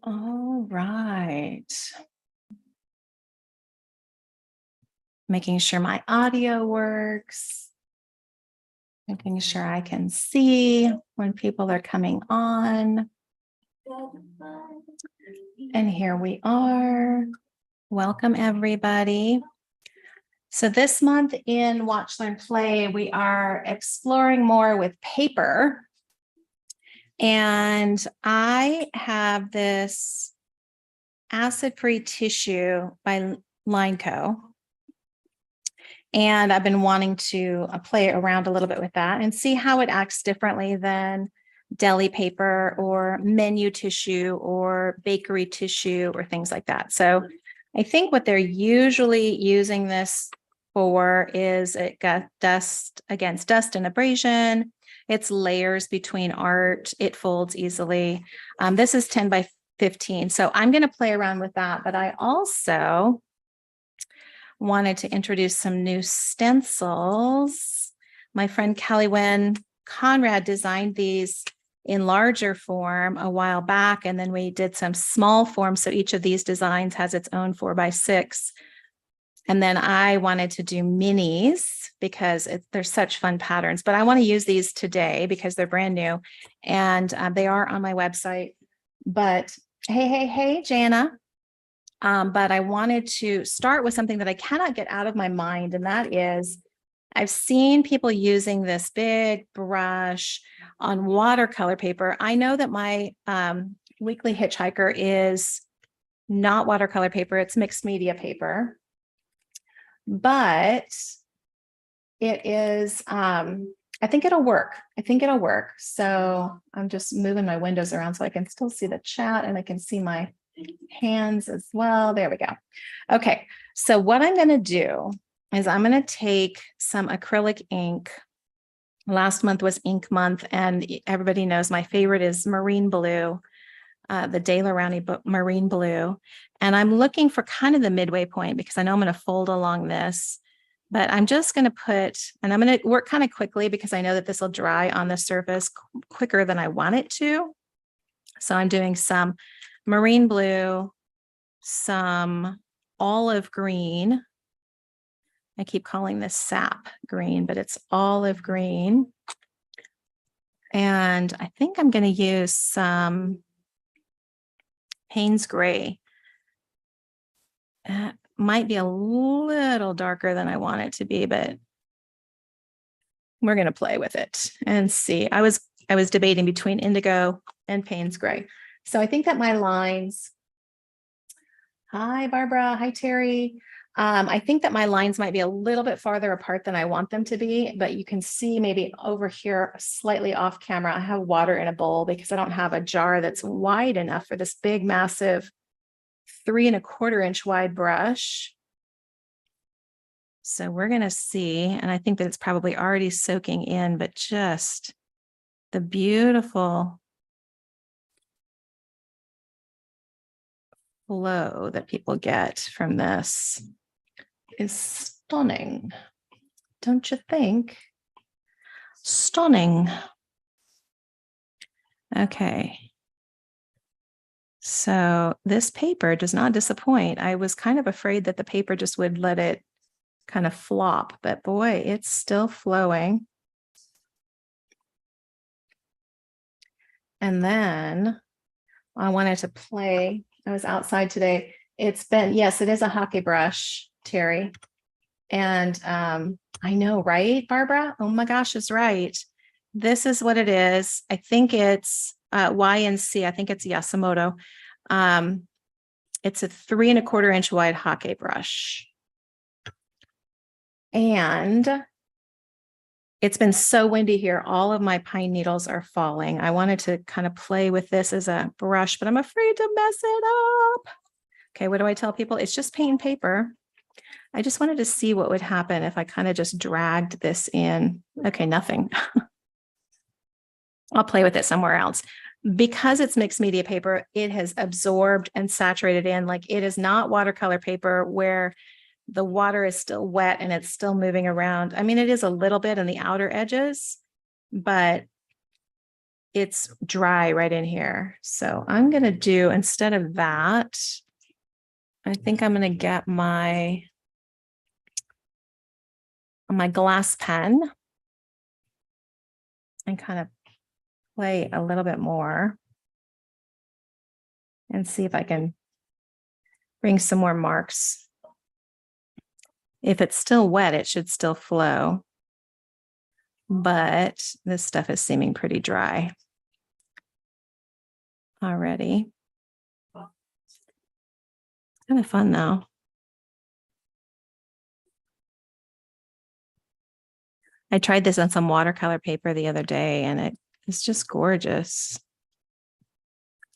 All right. Making sure my audio works. Making sure I can see when people are coming on. And here we are. Welcome, everybody. So this month in Watch, Learn, Play, we are exploring more with paper. And I have this acid-free tissue by Lineco. And I've been wanting to play around a little bit with that and see how it acts differently than deli paper or menu tissue or bakery tissue or things like that. So I think what they're usually using this for is it got dust against dust and abrasion. It's layers between art. It folds easily. This is 10 by 15. So I'm going to play around with that. But I also wanted to introduce some new stencils. My friend Kelly Wynn Conrad designed these in larger form a while back, and then we did some small form. So each of these designs has its own 4x6. And then I wanted to do minis because they're such fun patterns, but I want to use these today because they're brand new and they are on my website. But hey, Jana. But I wanted to start with something that I cannot get out of my mind, and that is I've seen people using this big brush on watercolor paper. I know that my weekly Hitchhiker is not watercolor paper, it's mixed media paper, but it is, I think it'll work. So I'm just moving my windows around so I can still see the chat and I can see my hands as well. There we go. Okay, so what I'm going to do is I'm going to take some acrylic ink. Last month was ink month, and everybody knows my favorite is marine blue, the De La Rowney marine blue. And I'm looking for kind of the midway point because I know I'm going to fold along this, but I'm just going to put, and I'm going to work kind of quickly because I know that this will dry on the surface quicker than I want it to. So I'm doing some marine blue, some olive green. I keep calling this sap green, but it's olive green. And I think I'm going to use some Payne's gray. It might be a little darker than I want it to be, but we're going to play with it and see. I was debating between indigo and Payne's gray. So I think that my lines, hi, Barbara, hi, Terry. I think that my lines might be a little bit farther apart than I want them to be, but you can see maybe over here, slightly off camera, I have water in a bowl because I don't have a jar that's wide enough for this big, massive 3 1/4 inch wide brush. So we're going to see, and I think that it's probably already soaking in, but just the beautiful flow that people get from this is stunning. Don't you think? Stunning. Okay. So this paper does not disappoint. I was kind of afraid that the paper just would let it kind of flop, but boy, it's still flowing. And then I wanted to play. I was outside today. It's been, yes, it is a hockey brush, Terry. And I know, right, Barbara? Oh my gosh, is right. This is what it is. I think it's YNC. I think it's Yasumoto. It's a 3 1/4 inch wide hockey brush. And it's been so windy here. All of my pine needles are falling. I wanted to kind of play with this as a brush, but I'm afraid to mess it up. Okay, what do I tell people? It's just paint and paper. I just wanted to see what would happen if I kind of just dragged this in. Okay, nothing. I'll play with it somewhere else. Because it's mixed media paper, it has absorbed and saturated in. Like, it is not watercolor paper where the water is still wet and it's still moving around. I mean, it is a little bit on the outer edges, but it's dry right in here. So I'm going to do, instead of that, I think I'm going to get my glass pen and kind of play a little bit more and see if I can bring some more marks. If it's still wet, it should still flow, but this stuff is seeming pretty dry already. Kind of fun though. I tried this on some watercolor paper the other day and it's just gorgeous.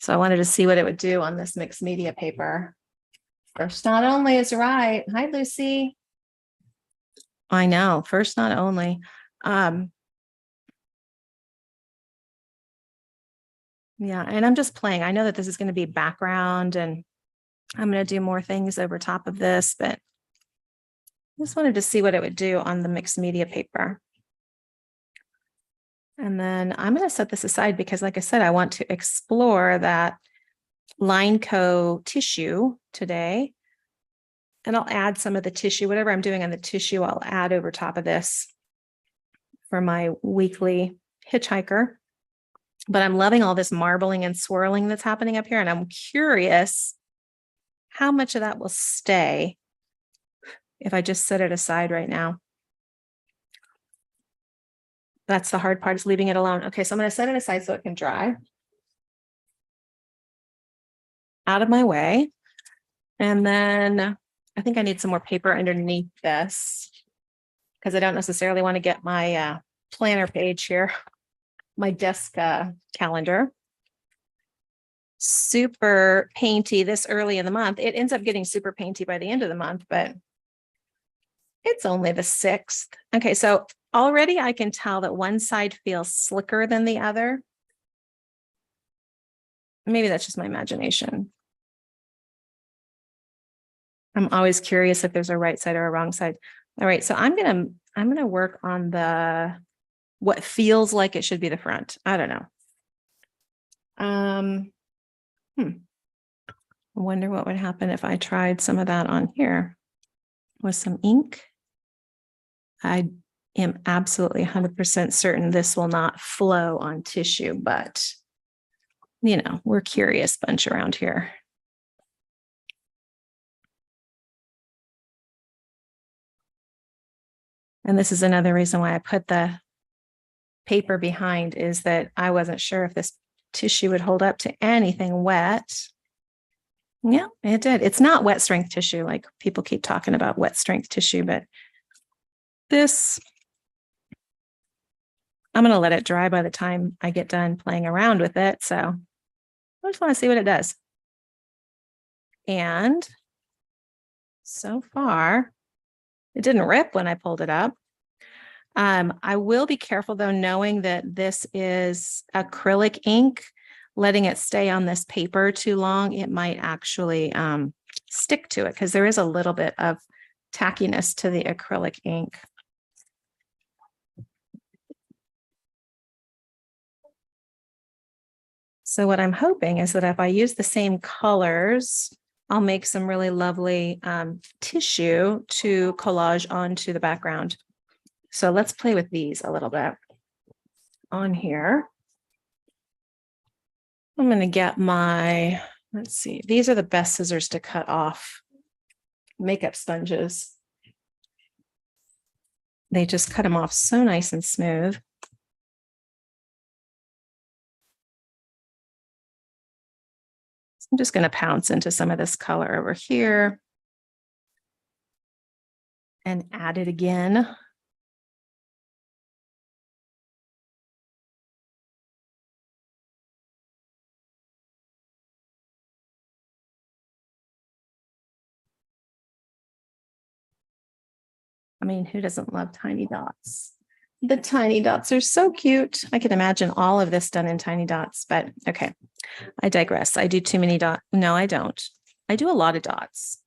So I wanted to see what it would do on this mixed media paper. First not only is right. Hi, Lucy. I know, first not only. Yeah, and I'm just playing. I know that this is going to be background and I'm going to do more things over top of this, but I just wanted to see what it would do on the mixed media paper. And then I'm going to set this aside because, like I said, I want to explore that Line Co tissue today. And I'll add some of the tissue, whatever I'm doing on the tissue, I'll add over top of this for my weekly Hitchhiker. But I'm loving all this marbling and swirling that's happening up here. And I'm curious how much of that will stay if I just set it aside right now. That's the hard part, is leaving it alone. Okay, so I'm going to set it aside so it can dry out of my way. And then I think I need some more paper underneath this because I don't necessarily want to get my planner page here, my desk calendar. Super painty this early in the month. It ends up getting super painty by the end of the month, but it's only the 6th. Okay, so already I can tell that one side feels slicker than the other. Maybe that's just my imagination. I'm always curious if there's a right side or a wrong side. All right, so I'm gonna work on what feels like it should be the front. I don't know. I wonder what would happen if I tried some of that on here with some ink. I am absolutely 100% certain this will not flow on tissue, but you know, we're curious bunch around here. And this is another reason why I put the paper behind, is that I wasn't sure if this tissue would hold up to anything wet. Yeah, it did. It's not wet strength tissue, like people keep talking about wet strength tissue, but this, I'm going to let it dry by the time I get done playing around with it. So I just want to see what it does. And so far, it didn't rip when I pulled it up. I will be careful though, knowing that this is acrylic ink. Letting it stay on this paper too long, it might actually stick to it because there is a little bit of tackiness to the acrylic ink. So what I'm hoping is that if I use the same colors, I'll make some really lovely tissue to collage onto the background. So let's play with these a little bit on here. I'm going to get my, let's see, these are the best scissors to cut off makeup sponges. They just cut them off so nice and smooth. So I'm just going to pounce into some of this color over here and add it again. I mean, who doesn't love tiny dots? The tiny dots are so cute. I can imagine all of this done in tiny dots, but okay, I digress. I do too many dots. No, I don't. I do a lot of dots,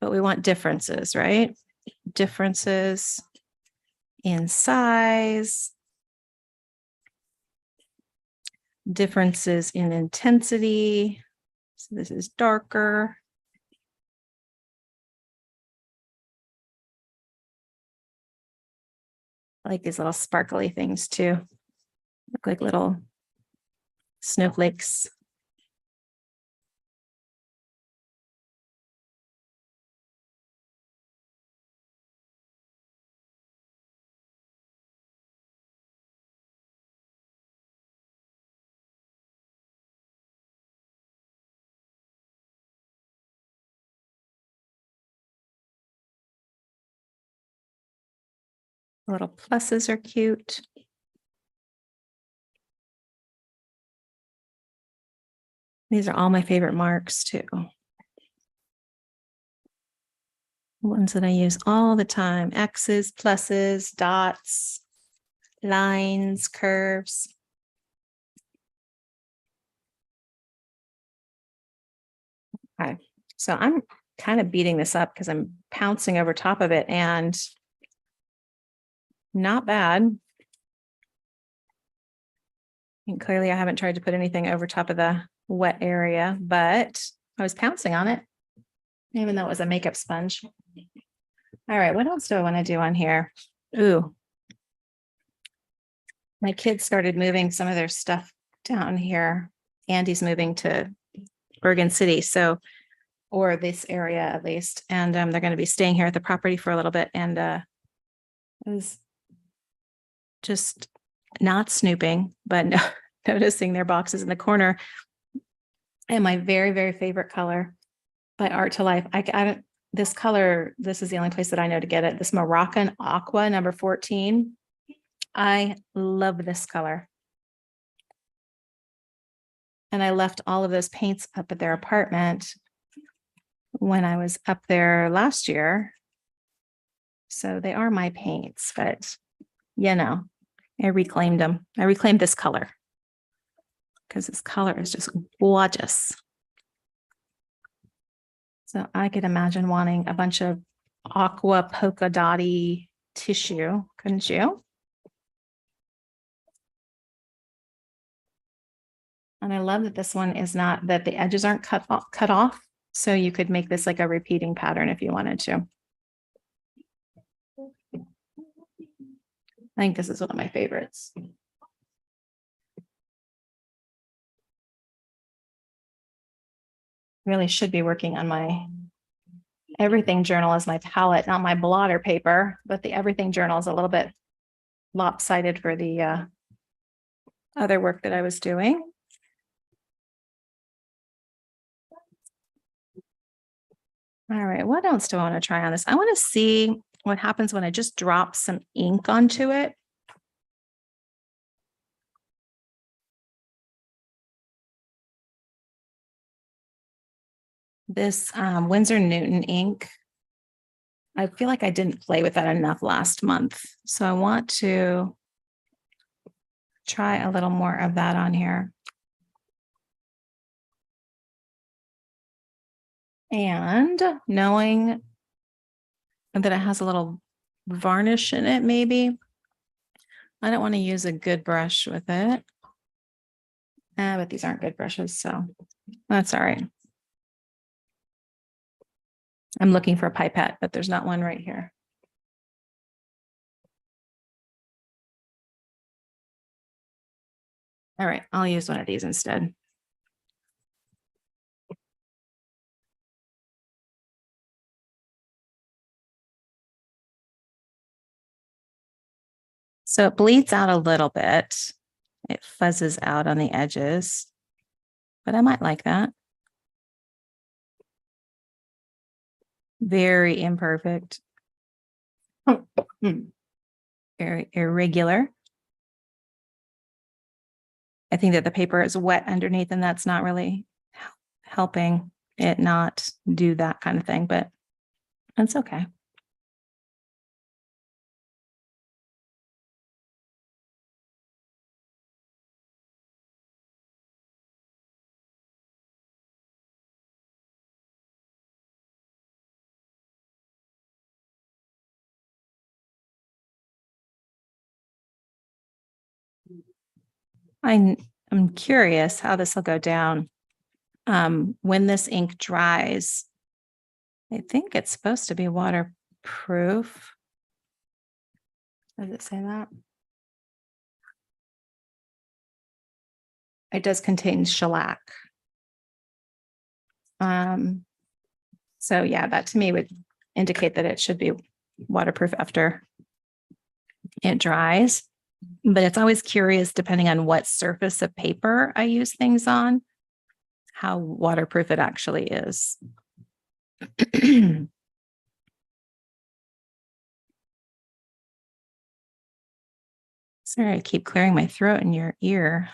but we want differences, right? Differences in size. differences in intensity. So this is darker. I like these little sparkly things too. Look like little snowflakes. The little pluses are cute. These are all my favorite marks too. Ones that I use all the time: X's, pluses, dots, lines, curves. Okay, so I'm kind of beating this up because I'm pouncing over top of it, and not bad. And clearly I haven't tried to put anything over top of the wet area, but I was pouncing on it, even though it was a makeup sponge. All right, what else do I want to do on here? Ooh, my kids started moving some of their stuff down here. Andy's moving to Bergen City, or this area at least, and they're going to be staying here at the property for a little bit. And I was just not snooping, but noticing their boxes in the corner. And my very, very favorite color by Art to Life. I don't, this color, this is the only place that I know to get it. This Moroccan Aqua number 14. I love this color. And I left all of those paints up at their apartment when I was up there last year. So they are my paints, but you know, I reclaimed them. I reclaimed this color because this color is just gorgeous. So I could imagine wanting a bunch of aqua polka dotty tissue, couldn't you? And I love that this one is not, that the edges aren't cut off. So you could make this like a repeating pattern if you wanted to. I think this is one of my favorites. Really should be working on my everything journal as my palette, not my blotter paper, but the everything journal is a little bit lopsided for the other work that I was doing. All right, what else do I want to try on this? I want to see what happens when I just drop some ink onto it. This Winsor Newton ink, I feel like I didn't play with that enough last month. So I want to try a little more of that on here. And knowing that it has a little varnish in it, maybe. I don't want to use a good brush with it. But these aren't good brushes, so that's all right. I'm looking for a pipette, but there's not one right here. All right, I'll use one of these instead. So it bleeds out a little bit. It fuzzes out on the edges, but I might like that. Very imperfect. Very irregular. I think that the paper is wet underneath, and that's not really helping it not do that kind of thing, but that's okay. I'm curious how this will go down. When this ink dries, I think it's supposed to be waterproof. Does it say that? It does contain shellac. So yeah, that to me would indicate that it should be waterproof after it dries. But it's always curious, depending on what surface of paper I use things on, how waterproof it actually is. Sorry, I keep clearing my throat in your ear.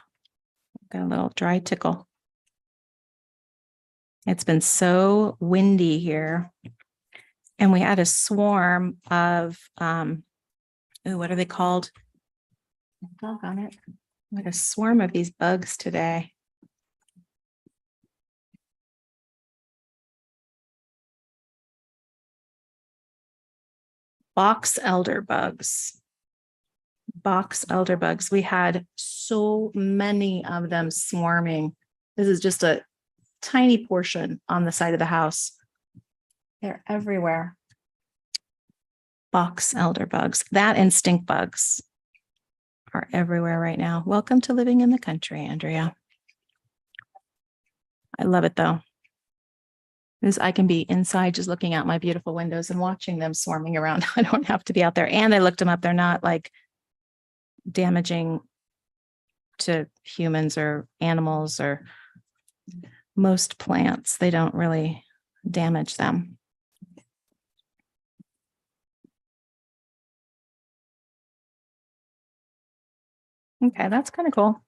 Got a little dry tickle. It's been so windy here. And we had a swarm of, what are they called? Doggone it. We had a swarm of these bugs today. Box elder bugs. Box elder bugs. We had so many of them swarming. This is just a tiny portion on the side of the house. They're everywhere. Box elder bugs. That and stink bugs are everywhere right now. Welcome to living in the country, Andrea. I love it though. Because I can be inside just looking out my beautiful windows and watching them swarming around. I don't have to be out there. And I looked them up. They're not like damaging to humans or animals or most plants. They don't really damage them. Okay, that's kind of cool.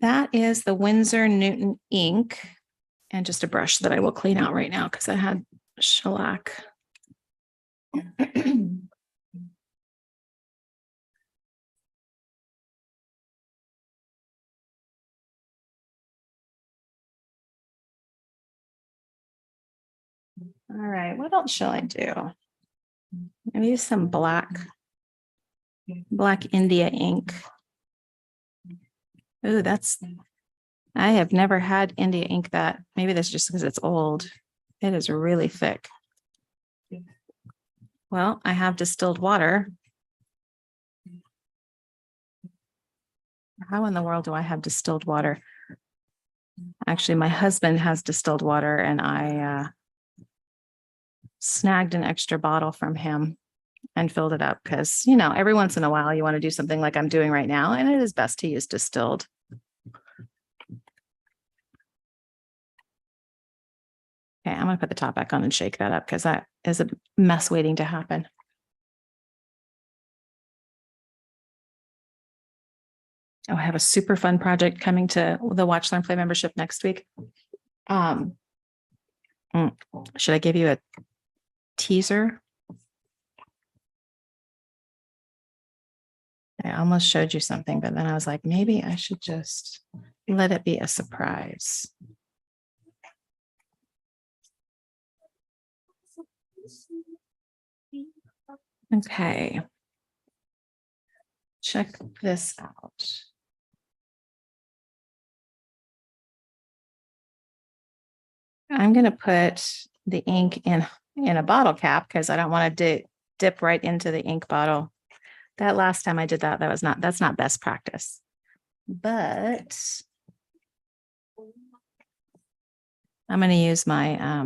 That is the Winsor Newton ink and just a brush that I will clean out right now because I had shellac. All right, what else shall I do? I use some black India ink. Ooh, I have never had India ink that, maybe that's just because it's old. It is really thick. Well, I have distilled water. How in the world do I have distilled water? Actually, my husband has distilled water and I snagged an extra bottle from him and filled it up because, you know, every once in a while you want to do something like I'm doing right now, and it is best to use distilled. Okay, I'm going to put the top back on and shake that up because that is a mess waiting to happen. Oh, I have a super fun project coming to the Watch.Learn.Play membership next week. Should I give you a teaser? I almost showed you something, but then I was like, maybe I should just let it be a surprise. Okay. Check this out. I'm going to put the ink in a bottle cap because I don't want to dip right into the ink bottle. That last time I did that, that's not best practice. But I'm going to use my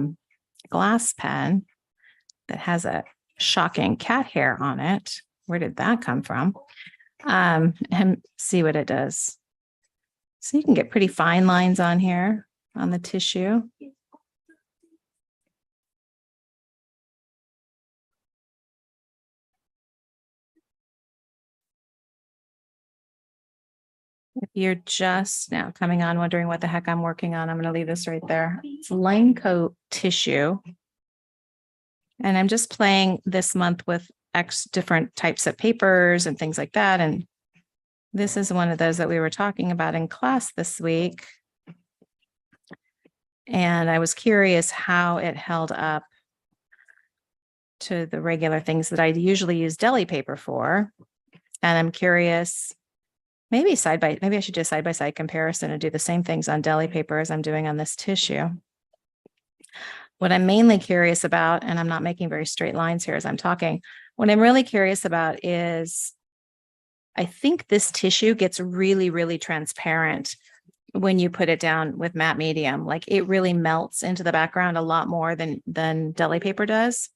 glass pen that has a shocking cat hair on it. Where did that come from? And see what it does. So you can get pretty fine lines on here on the tissue. If you're just now coming on wondering what the heck I'm working on, I'm going to leave this right there. It's line coat tissue. And I'm just playing this month with different types of papers and things like that. And this is one of those that we were talking about in class this week. And I was curious how it held up to the regular things that I usually use deli paper for. And I'm curious maybe I should do a side-by-side comparison and do the same things on deli paper as I'm doing on this tissue. What I'm mainly curious about, and I'm not making very straight lines here as I'm talking, what I'm really curious about is I think this tissue gets really, really transparent when you put it down with matte medium. Like it really melts into the background a lot more than deli paper does.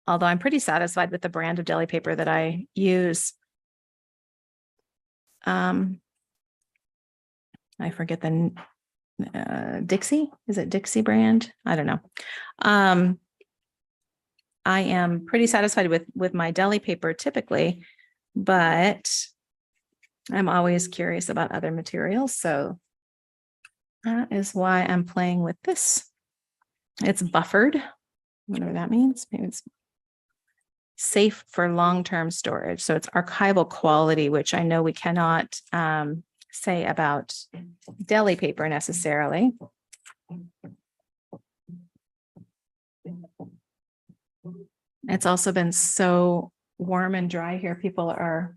Although I'm pretty satisfied with the brand of deli paper that I use. I forget the Dixie. Is it Dixie brand? I don't know. I am pretty satisfied with my deli paper typically, but I'm always curious about other materials. So that is why I'm playing with this. It's buffered, whatever that means. Maybe it's safe for long-term storage. So it's archival quality, which I know we cannot say about deli paper necessarily. It's also been so warm and dry here. People are,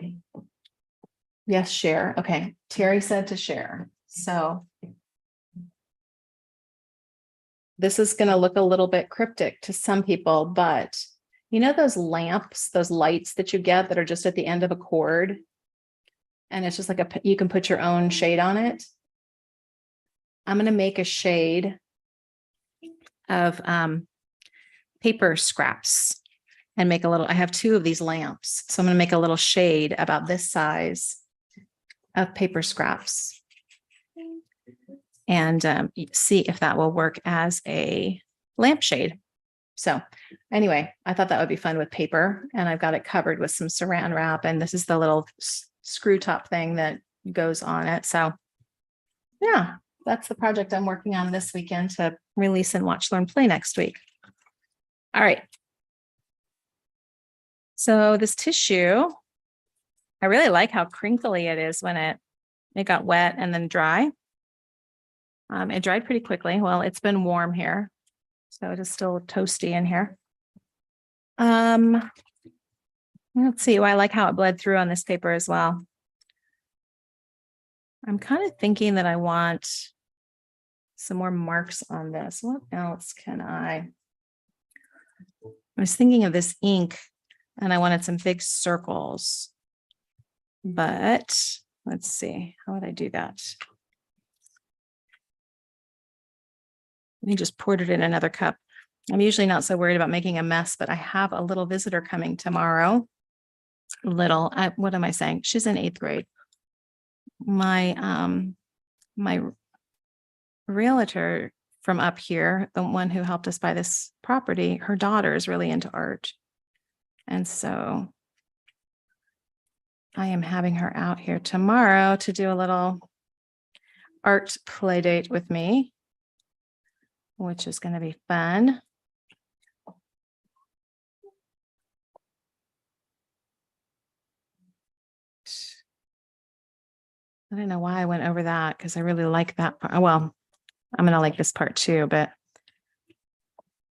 yes, share. Okay. Terry said to share. So this is going to look a little bit cryptic to some people, but you know, those lamps, those lights that you get that are just at the end of a cord, and it's just like you can put your own shade on it. I'm going to make a shade of paper scraps and make a little, I have 2 of these lamps. So I'm going to make a little shade about this size of paper scraps and see if that will work as a lampshade. So anyway, I thought that would be fun with paper, and I've got it covered with some saran wrap, and this is the little screw top thing that goes on it. So yeah, that's the project I'm working on this weekend to release and Watch, Learn, Play next week. All right. So this tissue, I really like how crinkly it is when it got wet and then dry. It dried pretty quickly. Well, it's been warm here, so it is still toasty in here. Let's see. I like how it bled through on this paper as well. I'm kind of thinking that I want some more marks on this. What else can I was thinking of this ink and I wanted some big circles, but let's see. How would I do that? I just poured it in another cup. I'm usually not so worried about making a mess, but I have a little visitor coming tomorrow. What am I saying? She's in 8th grade. My realtor from up here, the one who helped us buy this property, her daughter is really into art. And so I am having her out here tomorrow to do a little art play date with me, which is going to be fun. I don't know why I went over that because I really like that part. Well, I'm going to like this part too, but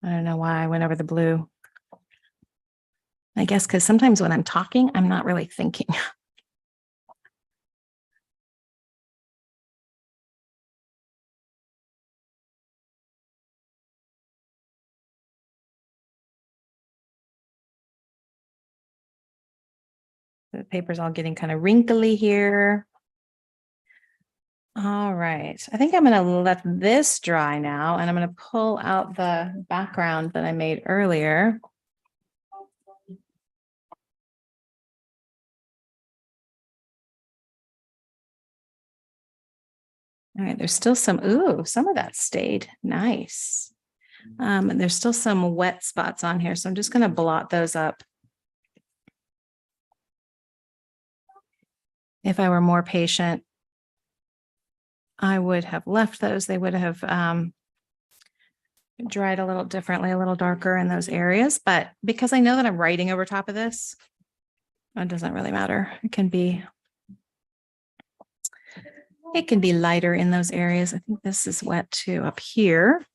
I don't know why I went over the blue. I guess because sometimes when I'm talking, I'm not really thinking. The paper's all getting kind of wrinkly here. All right. I think I'm going to let this dry now, and I'm going to pull out the background that I made earlier. All right, there's still some of that stayed nice. And there's still some wet spots on here, so I'm just going to blot those up. If I were more patient, I would have left those. They would have dried a little differently, a little darker in those areas. But because I know that I'm writing over top of this, it doesn't really matter. It can be lighter in those areas. I think this is wet too up here.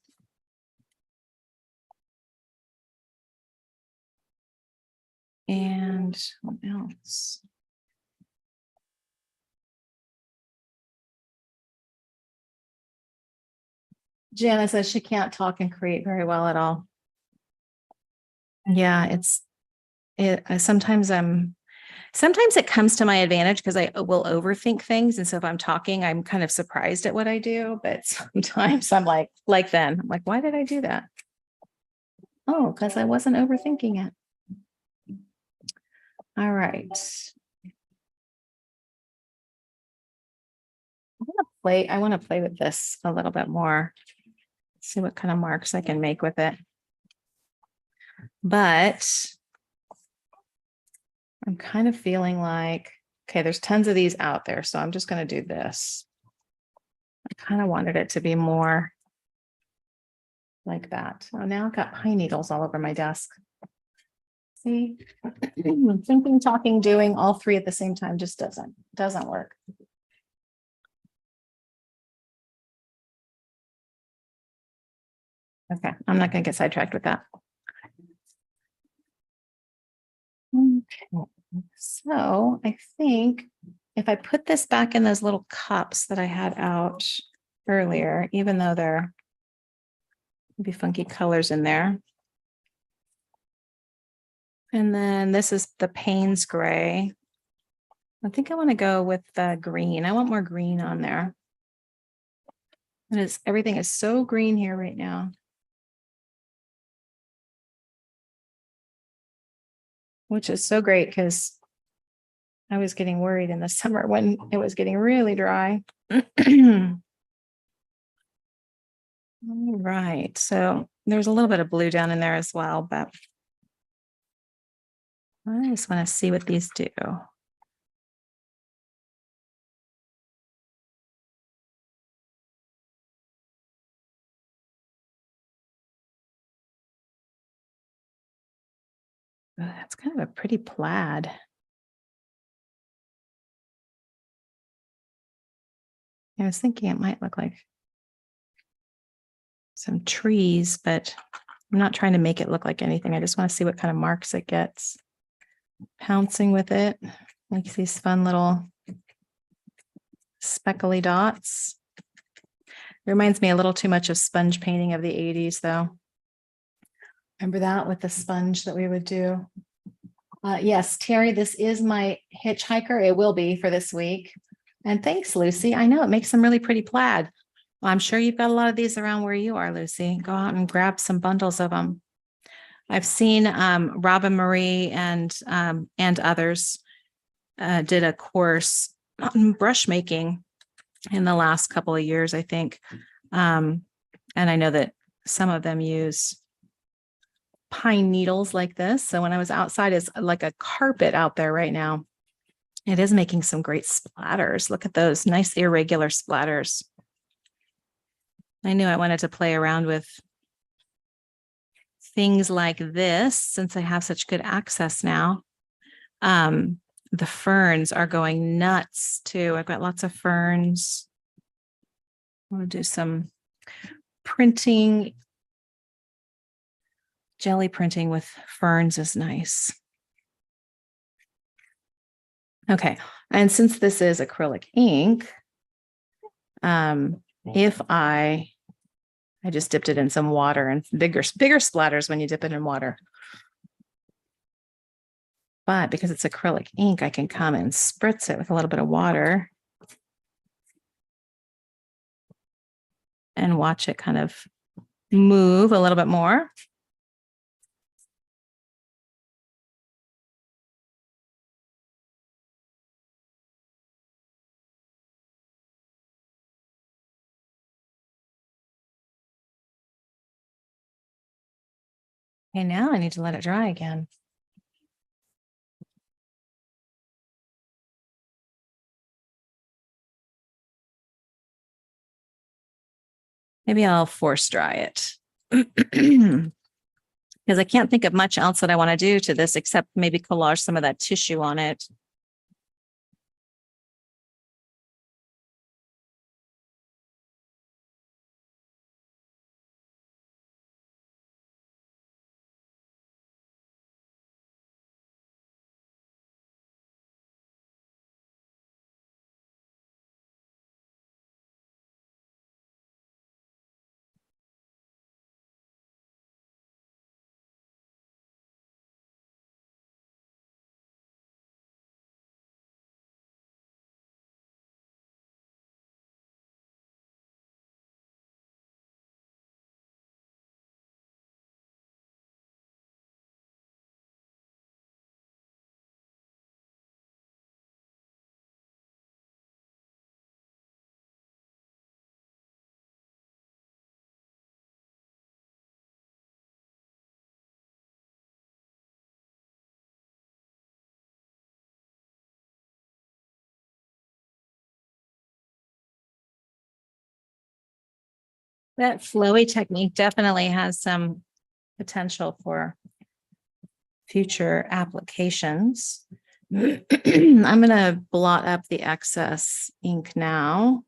And what else? Jana says she can't talk and create very well at all. Yeah, sometimes it comes to my advantage because I will overthink things. And so if I'm talking, I'm kind of surprised at what I do. But sometimes I'm I'm like, why did I do that? Oh, because I wasn't overthinking it. All right. I want to play with this a little bit more. See what kind of marks I can make with it. But I'm kind of feeling like, okay, there's tons of these out there. So I'm just going to do this. I kind of wanted it to be more like that. Oh, now I've got pine needles all over my desk. See, thinking, talking, doing all three at the same time just doesn't work. Okay, I'm not going to get sidetracked with that. Okay, so I think if I put this back in those little cups that I had out earlier, even though there will be funky colors in there. And then this is the Payne's gray. I think I want to go with the green. I want more green on there. And everything is so green here right now. Which is so great because I was getting worried in the summer when it was getting really dry. All right, so there's a little bit of blue down in there as well, but I just want to see what these do. Oh, that's kind of a pretty plaid. I was thinking it might look like some trees, but I'm not trying to make it look like anything. I just want to see what kind of marks it gets. Pouncing with it, makes these fun little speckly dots. It reminds me a little too much of sponge painting of the 80s, though. Remember that with the sponge that we would do? Yes, Terry, this is my hitchhiker. It will be for this week. And thanks, Lucy. I know it makes some really pretty plaid. Well, I'm sure you've got a lot of these around where you are, Lucy. Go out and grab some bundles of them. I've seen Robin Marie and others did a course on brush making in the last couple of years, I think. And I know that some of them use pine needles like this. So when I was outside, it's like a carpet out there right now. It is making some great splatters. Look at those nice irregular splatters. I knew I wanted to play around with things like this since I have such good access now. The ferns are going nuts too. I've got lots of ferns. I want to do some printing. Jelly printing with ferns is nice. Okay, and since this is acrylic ink, if I just dipped it in some water, and bigger splatters when you dip it in water. But because it's acrylic ink, I can come and spritz it with a little bit of water and watch it kind of move a little bit more. Okay, now I need to let it dry again. Maybe I'll force dry it. Because I can't think of much else that I want to do to this except maybe collage some of that tissue on it. That flowy technique definitely has some potential for future applications. I'm going to blot up the excess ink now.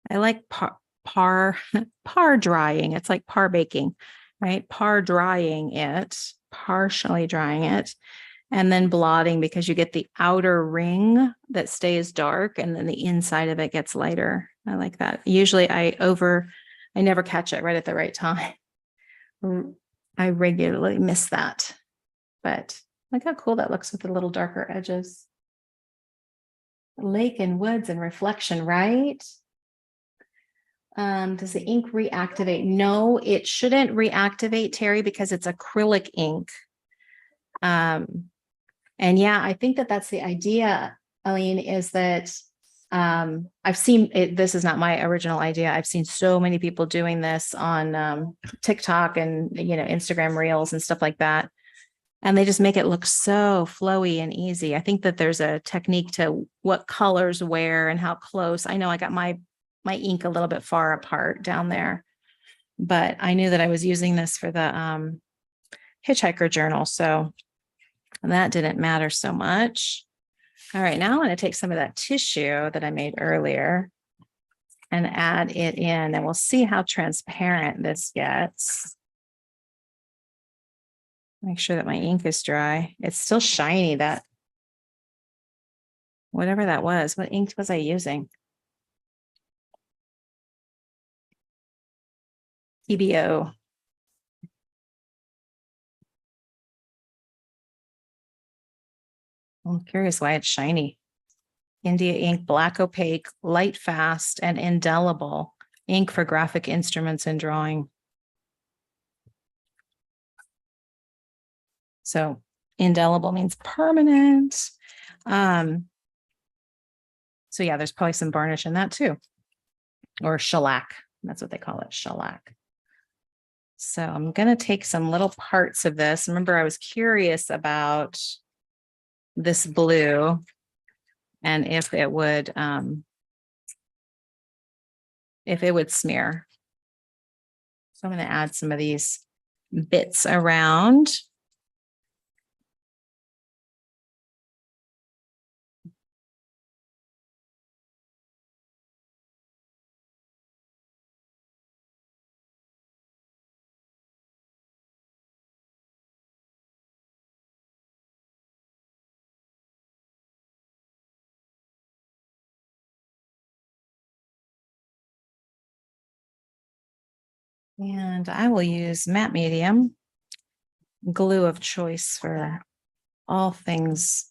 I like par drying. It's like par baking, right? Par drying it, partially drying it, and then blotting because you get the outer ring that stays dark and then the inside of it gets lighter. I like that. Usually I never catch it right at the right time. I regularly miss that, but look how cool that looks with the little darker edges. Lake and woods and reflection, right? Does the ink reactivate? No, it shouldn't reactivate, Terry, because it's acrylic ink. And yeah, I think that that's the idea, Aline, is that I've seen it. This is not my original idea. I've seen so many people doing this on TikTok and, Instagram reels and stuff like that. And they just make it look so flowy and easy. I think that there's a technique to what colors where and how close. I know I got my ink a little bit far apart down there, but I knew that I was using this for the Hitchhiker journal. So that didn't matter so much. All right, now I'm going to take some of that tissue that I made earlier and add it in, and we'll see how transparent this gets. Make sure that my ink is dry. It's still shiny, that whatever that was. What ink was I using? TBO. I'm curious why it's shiny. India ink, black opaque, light fast, and indelible ink for graphic instruments and drawing. So indelible means permanent. So yeah, there's probably some varnish in that too, or shellac. That's what they call it, shellac. So I'm going to take some little parts of this. Remember, I was curious about this blue and if it would smear. So I'm going to add some of these bits around. And I will use matte medium, glue of choice for all things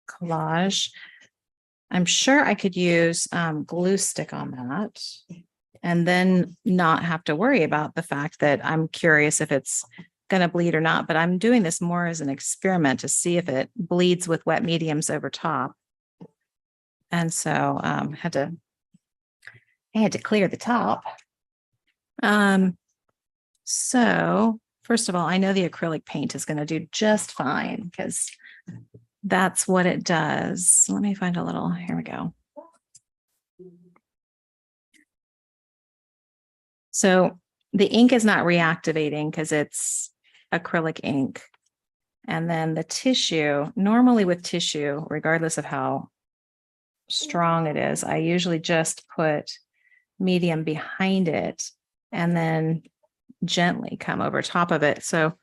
collage. I'm sure I could use glue stick on that and then not have to worry about the fact that I'm curious if it's going to bleed or not. But I'm doing this more as an experiment to see if it bleeds with wet mediums over top. And so I had to clear the top. So first of all, I know the acrylic paint is going to do just fine because that's what it does. Let me find a little, here we go. So the ink is not reactivating because it's acrylic ink. And then the tissue, normally with tissue, regardless of how strong it is, I usually just put medium behind it and then gently come over top of it. So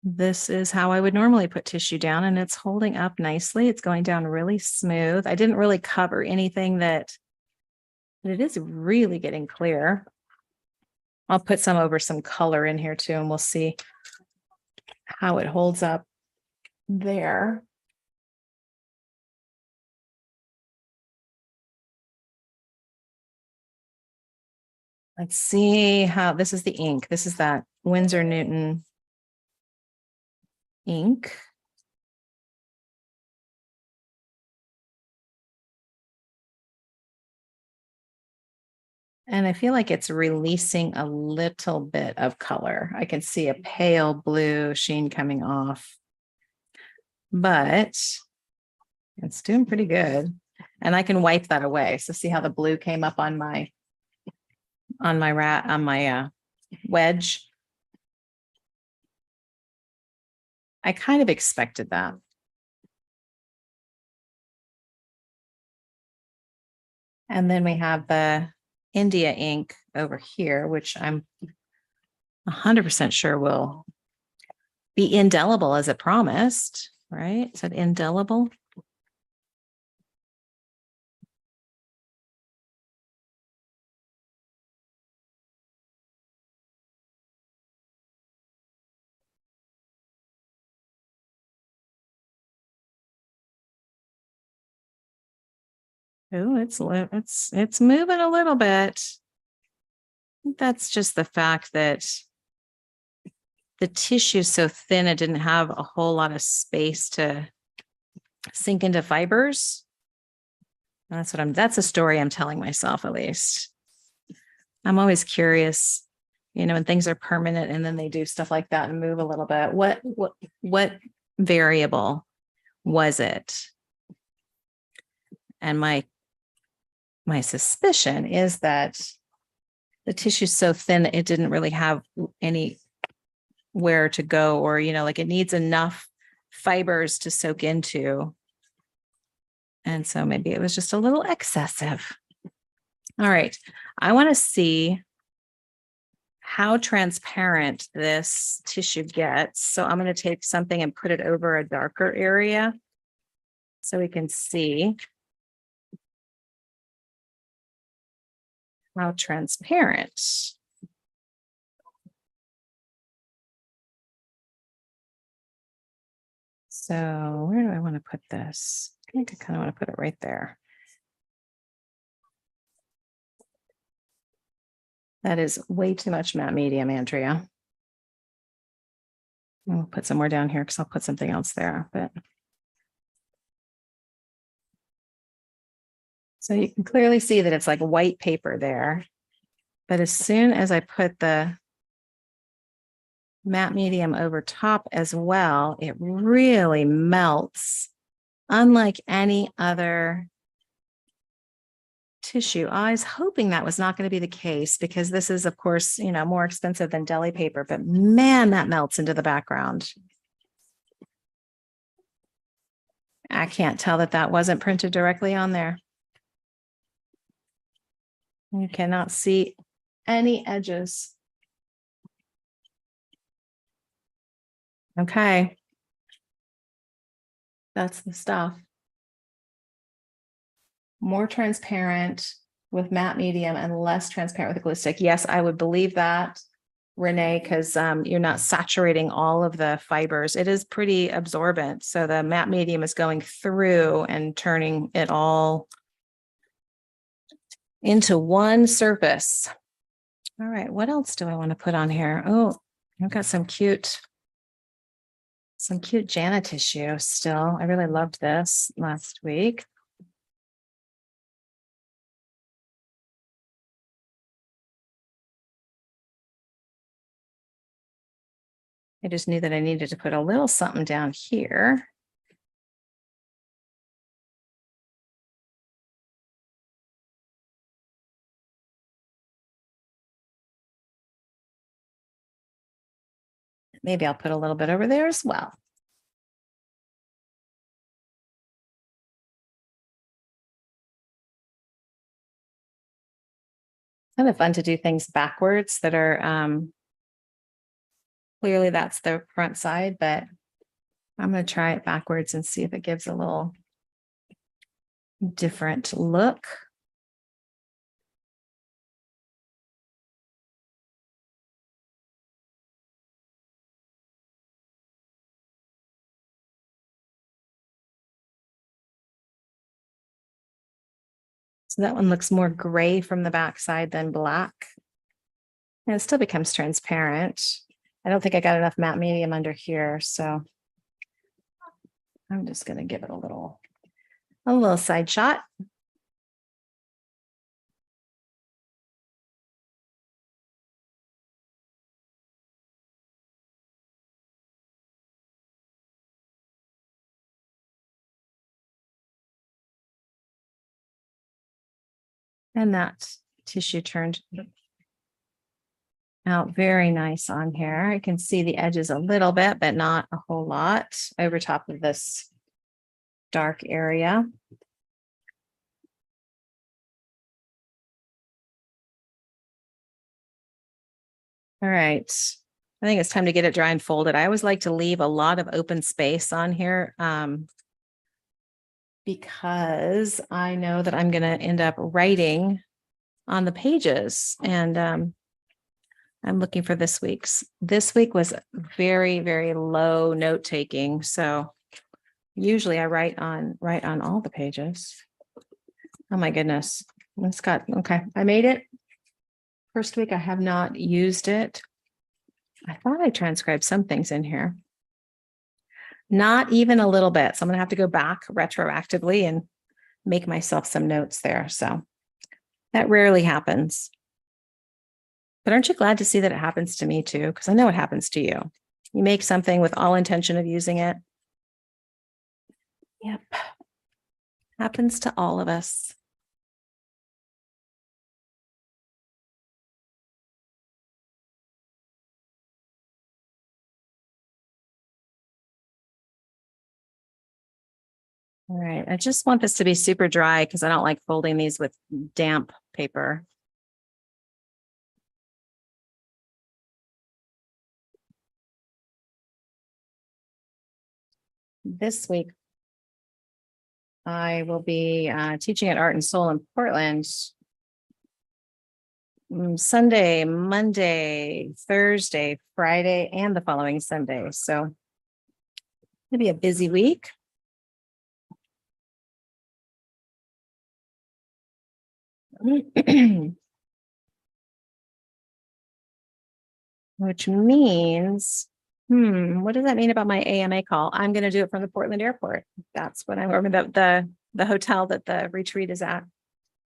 this is how I would normally put tissue down, and it's holding up nicely. It's going down really smooth. I didn't really cover anything but it is really getting clear. I'll put some over some color in here too, and we'll see how it holds up there. Let's see how this is the ink. This is that Winsor Newton ink. And I feel like it's releasing a little bit of color. I can see a pale blue sheen coming off, but it's doing pretty good. And I can wipe that away. So see how the blue came up on my wedge. I kind of expected that. And then we have the India ink over here, which I'm 100% sure will be indelible as it promised, right? Is it indelible? Oh, it's moving a little bit. That's just the fact that the tissue is so thin, it didn't have a whole lot of space to sink into fibers. That's a story I'm telling myself, at least. I'm always curious, when things are permanent and then they do stuff like that and move a little bit. What variable was it? And my suspicion is that the tissue is so thin, it didn't really have anywhere to go, or, like it needs enough fibers to soak into. And so maybe it was just a little excessive. All right. I want to see how transparent this tissue gets. So I'm going to take something and put it over a darker area so we can see how transparent. So where do I want to put this? I think I kind of want to put it right there. That is way too much matte medium, Andrea. I'll put some more down here because I'll put something else there. But so you can clearly see that it's like white paper there. But as soon as I put the matte medium over top as well, it really melts, unlike any other tissue. I was hoping that was not going to be the case because this is, of course, more expensive than deli paper, but man, that melts into the background. I can't tell that wasn't printed directly on there. You cannot see any edges. Okay. That's the stuff. More transparent with matte medium and less transparent with a glue stick. Yes, I would believe that, Renee, because you're not saturating all of the fibers. It is pretty absorbent. So the matte medium is going through and turning it all into one surface. All right, what else do I want to put on here? Oh, I've got some cute Jana tissue still. I really loved this last week. I just knew that I needed to put a little something down here. Maybe I'll put a little bit over there as well. Kind of fun to do things backwards that are clearly that's the front side, but I'm going to try it backwards and see if it gives a little different look. So that one looks more gray from the backside than black. And it still becomes transparent. I don't think I got enough matte medium under here, so I'm just going to give it a little side shot. And that tissue turned out very nice on here. I can see the edges a little bit, but not a whole lot over top of this dark area. All right. I think it's time to get it dry and folded. I always like to leave a lot of open space on here because I know that I'm going to end up writing on the pages, and I'm looking for this week's. This week was very, very low note taking. So usually I write on all the pages. Oh my goodness. It's got, okay. I made it. First week I have not used it. I thought I transcribed some things in here. Not even a little bit. So I'm gonna have to go back retroactively and make myself some notes there. So that rarely happens. But aren't you glad to see that it happens to me too? Because I know it happens to you. You make something with all intention of using it. Yep. Happens to all of us. All right. I just want this to be super dry because I don't like folding these with damp paper. This week, I will be teaching at Art and Soul in Portland. Sunday, Monday, Thursday, Friday, and the following Sunday. So it'll be a busy week. Which means, what does that mean about my AMA call? I'm going to do it from the Portland airport. That's what I'm, or the hotel that the retreat is at.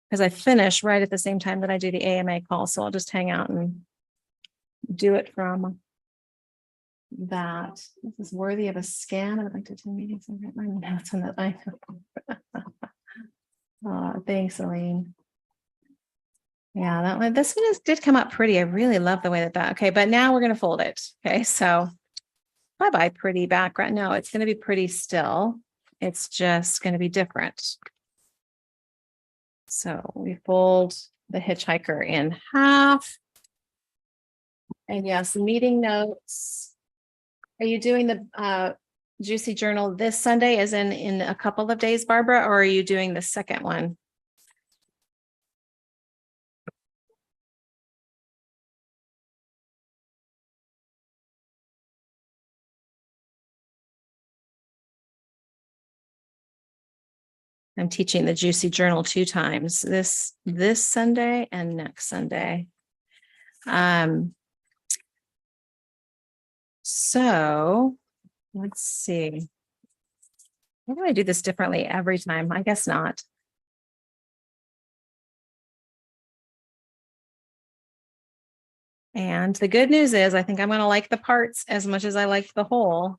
Because I finish right at the same time that I do the AMA call. So I'll just hang out and do it from that. This is worthy of a scan. I would like to attend meetings and write my notes on that. Thanks, Elaine. Yeah, that one, this one did come up pretty. I really love the way that, okay, but now we're going to fold it. Okay, so bye-bye pretty background. No, it's going to be pretty still. It's just going to be different. So we fold the hitchhiker in half. And yes, meeting notes. Are you doing the Juicy Journal this Sunday as in a couple of days, Barbara, or are you doing the second one? I'm teaching the Juicy Journal 2 times, this Sunday and next Sunday. So let's see. Why do I do this differently every time? I guess not. And the good news is I think I'm going to like the parts as much as I like the whole.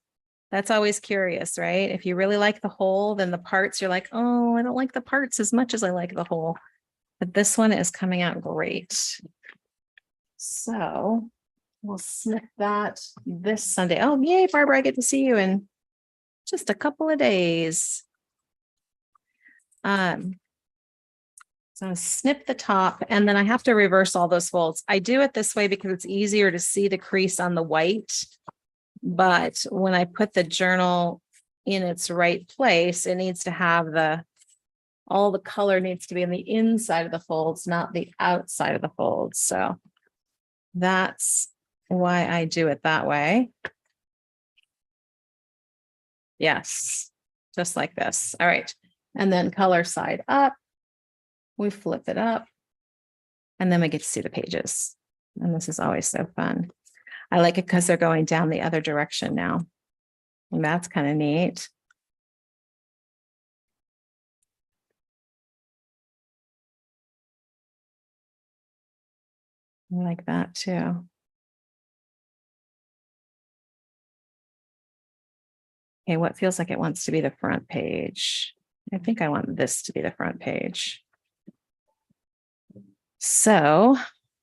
That's always curious, right? If you really like the whole, then the parts, you're like, oh, I don't like the parts as much as I like the whole. But this one is coming out great. So we'll snip that this Sunday. Oh, yay, Barbara, I get to see you in just a couple of days. So snip the top, and then I have to reverse all those folds. I do it this way because it's easier to see the crease on the white. But when I put the journal in its right place, it needs to have all the color needs to be on the inside of the folds, not the outside of the folds. So that's why I do it that way. Yes, just like this. All right. And then color side up. We flip it up. And then we get to see the pages. And this is always so fun. I like it because they're going down the other direction now. And that's kind of neat. I like that too. Okay, what feels like it wants to be the front page? I think I want this to be the front page. So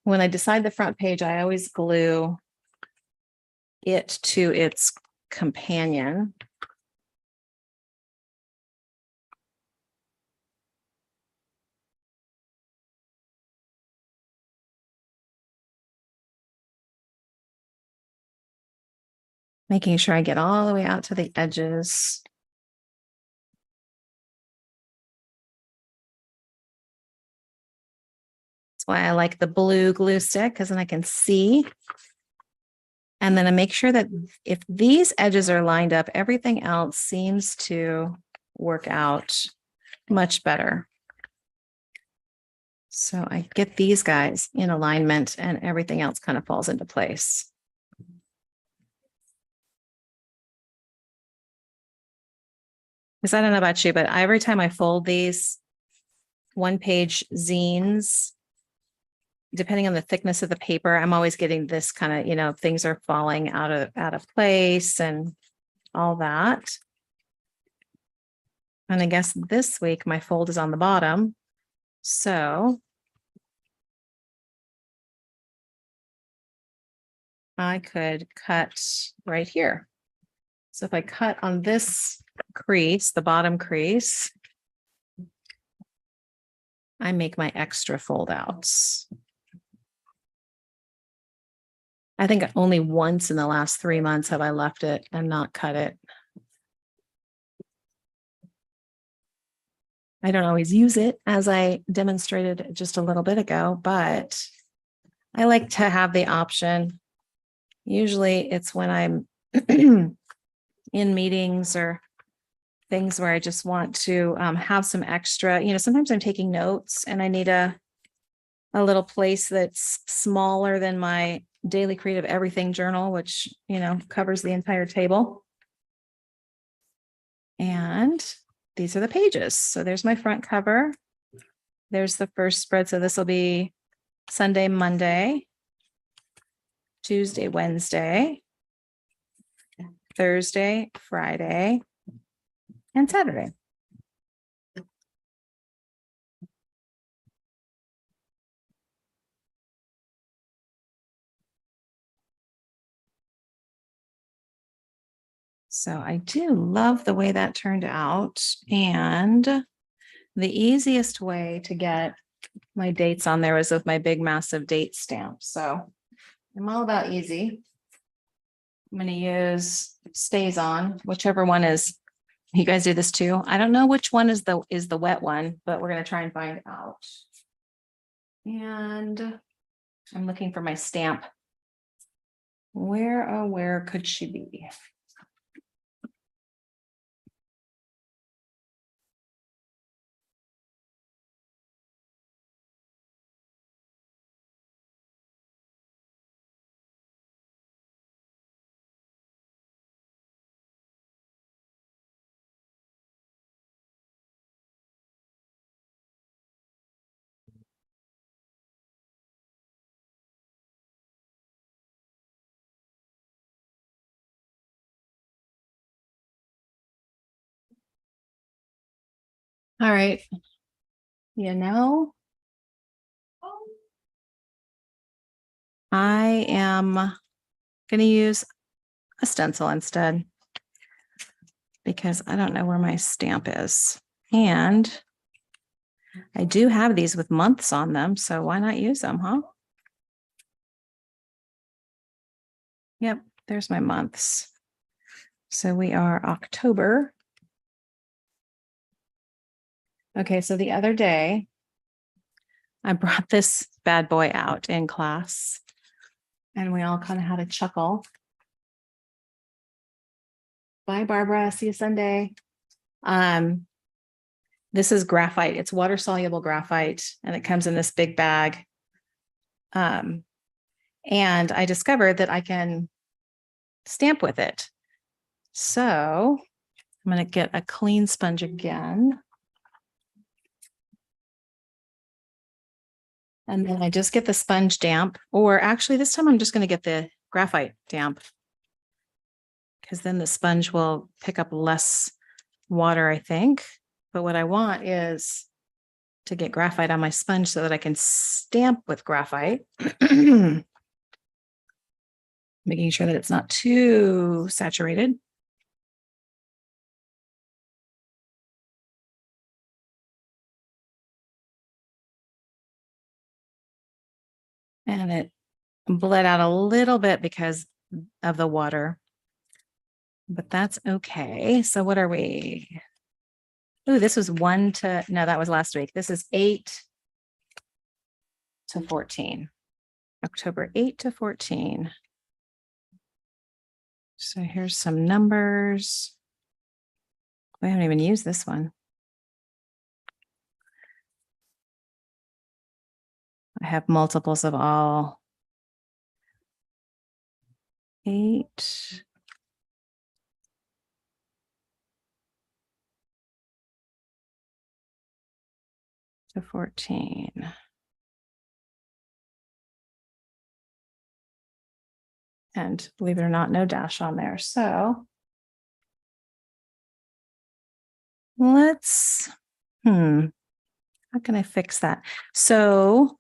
when I decide the front page, I always glue it to its companion. Making sure I get all the way out to the edges. That's why I like the blue glue stick, because then I can see. And then I make sure that if these edges are lined up, everything else seems to work out much better. So I get these guys in alignment and everything else kind of falls into place. Because I don't know about you, but every time I fold these one-page zines, depending on the thickness of the paper, I'm always getting this kind of, you know, things are falling out of place and all that. And I guess this week my fold is on the bottom. So I could cut right here. So if I cut on this crease, the bottom crease, I make my extra fold outs. I think only once in the last 3 months have I left it and not cut it. I don't always use it, as I demonstrated just a little bit ago, but I like to have the option. Usually it's when I'm in meetings or things where I just want to have some extra, you know, sometimes I'm taking notes and I need a little place that's smaller than my daily creative everything journal, which, you know, covers the entire table. And these are the pages. So there's my front cover. There's the first spread. So this will be Sunday, Monday, Tuesday, Wednesday, Thursday, Friday, and Saturday. So I do love the way that turned out. And the easiest way to get my dates on there was with my big, massive date stamp. So I'm all about easy. I'm going to use Stays On, whichever one is. You guys do this too. I don't know which one is the wet one, but we're going to try and find out. And I'm looking for my stamp. Where could she be? All right. You know, I am going to use a stencil instead because I don't know where my stamp is. And I do have these with months on them, so why not use them, huh? Yep, there's my months. So we are October. Okay, so the other day, I brought this bad boy out in class, and we all kind of had a chuckle. Bye, Barbara. See you Sunday. This is graphite. It's water-soluble graphite, and it comes in this big bag. And I discovered that I can stamp with it. So I'm going to get a clean sponge again. And then I just get the sponge damp, or actually this time I'm just going to get the graphite damp, because then the sponge will pick up less water, I think. But what I want is to get graphite on my sponge so that I can stamp with graphite. Making sure that it's not too saturated. And it bled out a little bit because of the water, but that's okay. So what are we? Oh, this was no, that was last week. This is 8 to 14. October 8 to 14. So here's some numbers. We haven't even used this one. I have multiples of all. 8 to 14. And believe it or not, no dash on there. So let's, how can I fix that? So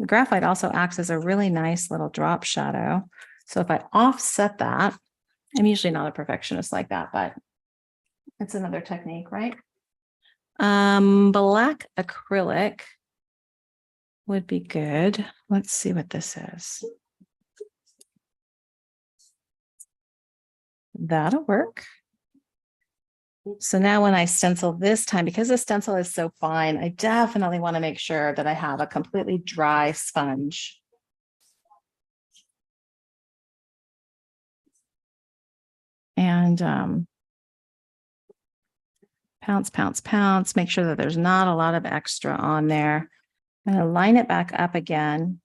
the graphite also acts as a really nice little drop shadow. So if I offset that, I'm usually not a perfectionist like that, but it's another technique, right? Black acrylic would be good. Let's see what this is. That'll work. So now when I stencil this time, because the stencil is so fine, I definitely want to make sure that I have a completely dry sponge. And pounce, pounce, pounce, make sure that there's not a lot of extra on there. I'm going to line it back up again.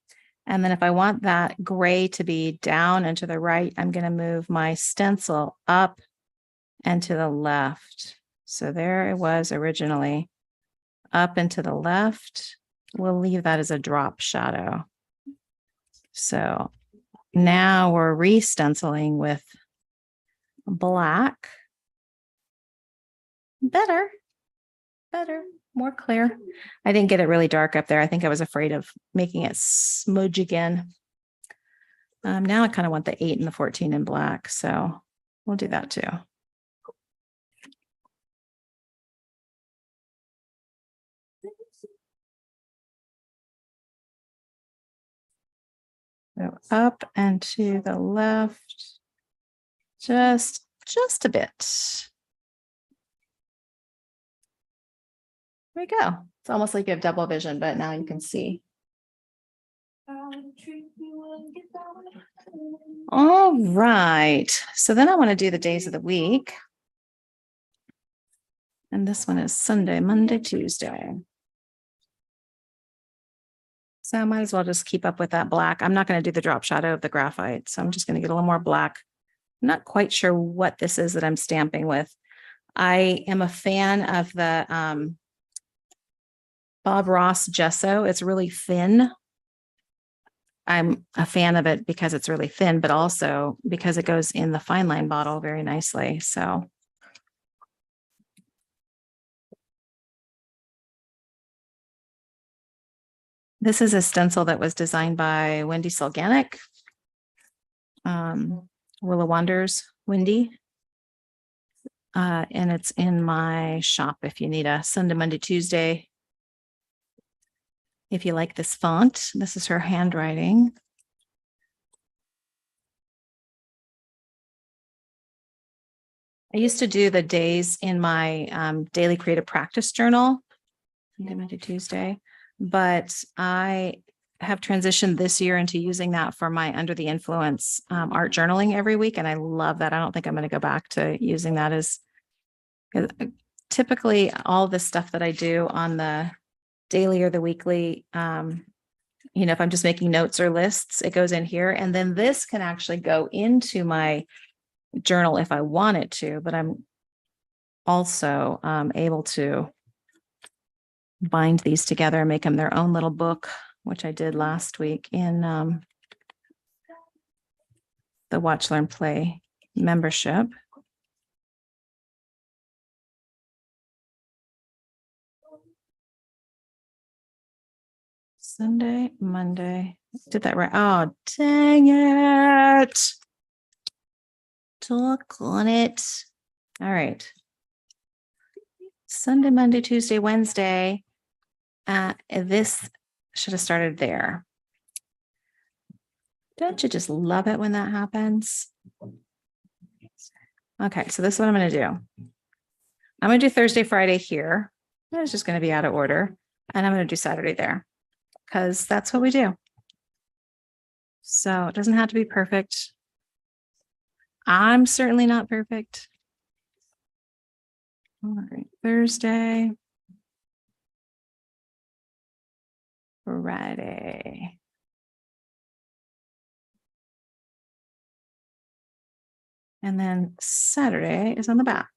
And then if I want that gray to be down and to the right, I'm going to move my stencil up and to the left. So there it was originally, up and to the left. We'll leave that as a drop shadow. So now we're re-stenciling with black. Better, more clear. I didn't get it really dark up there. I think I was afraid of making it smudge again. Now I kind of want the 8 and the 14 in black, so we'll do that too. So up and to the left, just a bit. There we go. It's almost like you have double vision, but now you can see. All right. So then I want to do the days of the week. And this one is Sunday, Monday, Tuesday. So I might as well just keep up with that black. I'm not going to do the drop shadow of the graphite. So I'm just going to get a little more black. I'm not quite sure what this is that I'm stamping with. I am a fan of the Bob Ross gesso. It's really thin. I'm a fan of it because it's really thin, but also because it goes in the fine line bottle very nicely. So this is a stencil that was designed by Wendy Sulganic. Willow Wanders, Wendy. And it's in my shop if you need a Sunday, Monday, Tuesday. If you like this font, this is her handwriting. I used to do the days in my daily creative practice journal, Sunday, Monday, Tuesday, but I have transitioned this year into using that for my Under the Influence art journaling every week. And I love that. I don't think I'm going to go back to using that as typically all the stuff that I do on the daily or the weekly, if I'm just making notes or lists, it goes in here. And then this can actually go into my journal if I want it to, but I'm also able to bind these together and make them their own little book, which I did last week in the Watch.Learn.Play membership. Sunday, Monday. Did that right. Oh, dang it. Talk on it. All right. Sunday, Monday, Tuesday, Wednesday. This should have started there. Don't you just love it when that happens? Okay, so this is what I'm going to do. I'm going to do Thursday, Friday here. It's just going to be out of order. And I'm going to do Saturday there because that's what we do. So it doesn't have to be perfect. I'm certainly not perfect. All right, Thursday, Friday. And then Saturday is on the back.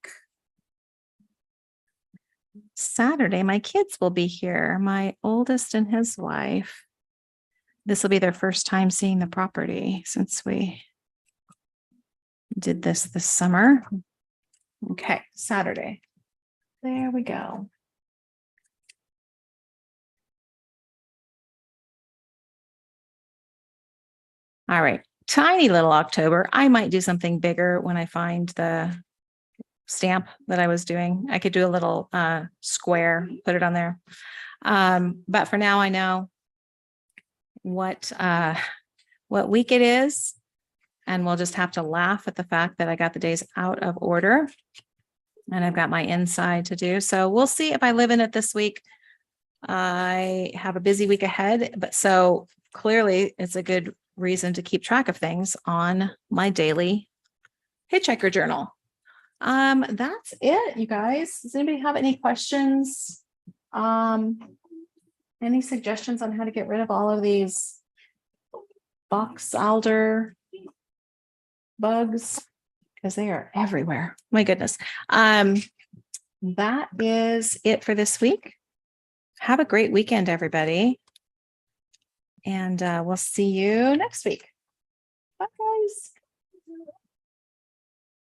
Saturday, my kids will be here. My oldest and his wife. This will be their first time seeing the property since we did this summer. Okay, Saturday. There we go. All right, tiny little October. I might do something bigger when I find the stamp that I was doing. I could do a little square, put it on there. But for now, I know what week it is. And we'll just have to laugh at the fact that I got the days out of order and I've got my inside to do. So we'll see if I live in it this week. I have a busy week ahead, but so clearly it's a good reason to keep track of things on my daily Hitchhiker journal. That's it, you guys. Does anybody have any questions? Any suggestions on how to get rid of all of these box alder bugs? Because they are everywhere. My goodness. That is it for this week. Have a great weekend, everybody. And we'll see you next week. Bye, guys.